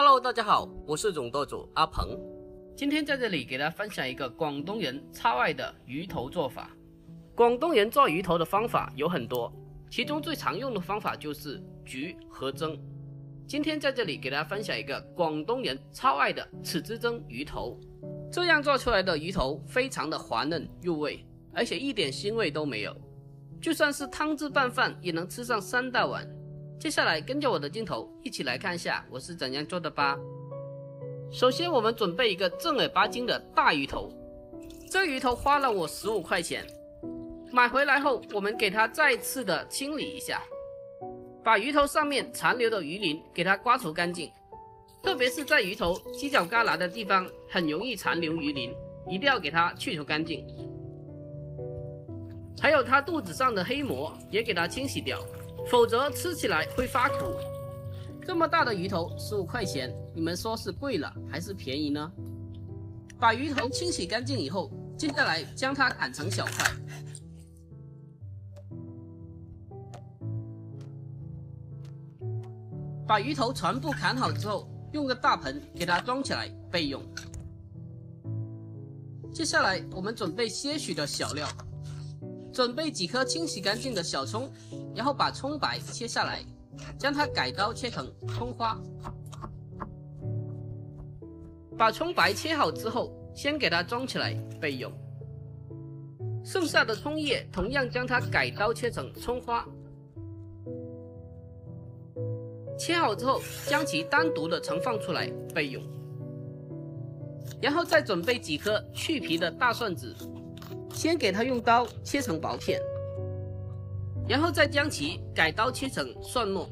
Hello， 大家好，我是总舵主阿鹏。今天在这里给大家分享一个广东人超爱的鱼头做法。广东人做鱼头的方法有很多，其中最常用的方法就是焗和蒸。今天在这里给大家分享一个广东人超爱的豉汁蒸鱼头。这样做出来的鱼头非常的滑嫩入味，而且一点腥味都没有，就算是汤汁拌饭也能吃上3大碗。接下来跟着我的镜头一起来看一下我是怎样做的吧。首先我们准备一个正儿八经的大鱼头，这鱼头花了我15块钱，买回来后我们给它再次的清理一下，把鱼头上面残留的鱼鳞给它刮除干净，特别是在鱼头犄角旮旯的地方很容易残留鱼鳞，一定要给它去除干净。还有它肚子上的黑膜也给它清洗掉，否则吃起来会发苦。这么大的鱼头15块钱，你们说是贵了还是便宜呢？把鱼头清洗干净以后，接下来将它砍成小块。把鱼头全部砍好之后，用个大盆给它装起来备用。接下来我们准备些许的小料，准备几颗清洗干净的小葱，然后把葱白切下来，将它改刀切成葱花。把葱白切好之后，先给它装起来备用。剩下的葱叶同样将它改刀切成葱花。切好之后，将其单独的盛放出来备用。然后再准备几颗去皮的大蒜子，先给它用刀切成薄片，然后再将其改刀切成蒜末。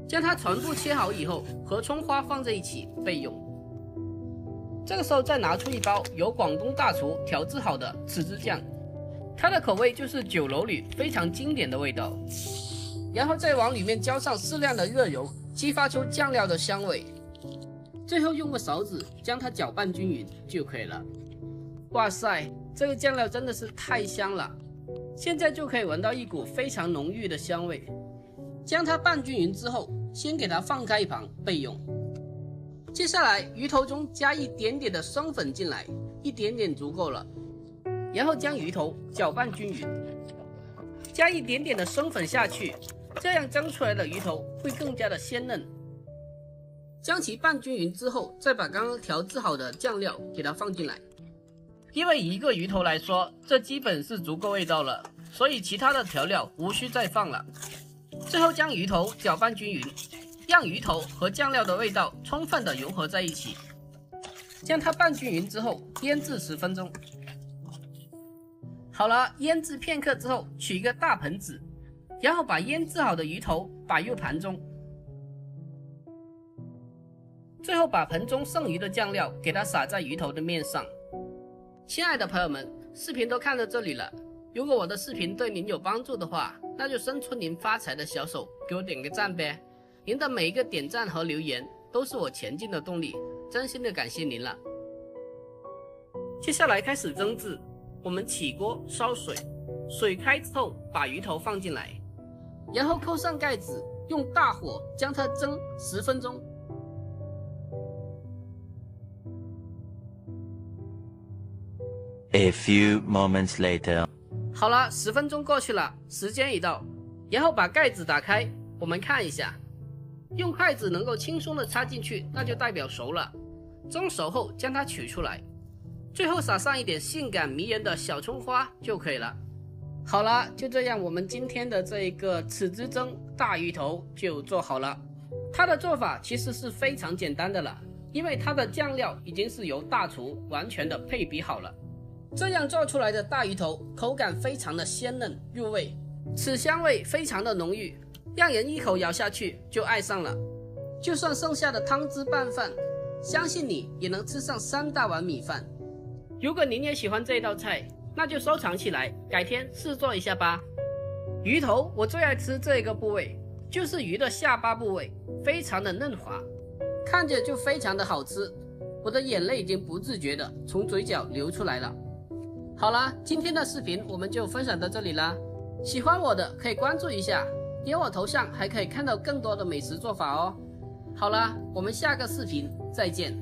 将它全部切好以后，和葱花放在一起备用。这个时候再拿出一包由广东大厨调制好的豉汁酱，它的口味就是酒楼里非常经典的味道。然后再往里面浇上适量的热油，激发出酱料的香味。最后用个勺子将它搅拌均匀就可以了。哇塞，这个酱料真的是太香了，现在就可以闻到一股非常浓郁的香味。将它拌均匀之后，先给它放开一旁备用。接下来鱼头中加一点点的生粉进来，一点点足够了。然后将鱼头搅拌均匀，加一点点的生粉下去，这样蒸出来的鱼头会更加的鲜嫩。将其拌均匀之后，再把刚刚调制好的酱料给它放进来。因为一个鱼头来说，这基本是足够味道了，所以其他的调料无需再放了。最后将鱼头搅拌均匀，让鱼头和酱料的味道充分的融合在一起。将它拌均匀之后，腌制10分钟。好了，腌制片刻之后，取一个大盆子，然后把腌制好的鱼头摆入盘中。最后把盆中剩余的酱料给它撒在鱼头的面上。亲爱的朋友们，视频都看到这里了，如果我的视频对您有帮助的话，那就伸出您发财的小手给我点个赞呗。您的每一个点赞和留言都是我前进的动力，真心的感谢您了。接下来开始蒸制，我们起锅烧水，水开之后把鱼头放进来，然后扣上盖子，用大火将它蒸10分钟。A few moments later. 好了，10分钟过去了，时间一到，然后把盖子打开，我们看一下，用筷子能够轻松的插进去，那就代表熟了。蒸熟后将它取出来，最后撒上一点性感迷人的小葱花就可以了。好了，就这样，我们今天的这一个豉汁蒸大鱼头就做好了。它的做法其实是非常简单的了，因为它的酱料已经是由大厨完全的配比好了。这样做出来的大鱼头口感非常的鲜嫩入味，此香味非常的浓郁，让人一口咬下去就爱上了。就算剩下的汤汁拌饭，相信你也能吃上3大碗米饭。如果您也喜欢这道菜，那就收藏起来，改天试做一下吧。鱼头我最爱吃这个部位，就是鱼的下巴部位，非常的嫩滑，看着就非常的好吃，我的眼泪已经不自觉的从嘴角流出来了。好啦，今天的视频我们就分享到这里啦。喜欢我的可以关注一下，点我头像还可以看到更多的美食做法哦。好了，我们下个视频再见。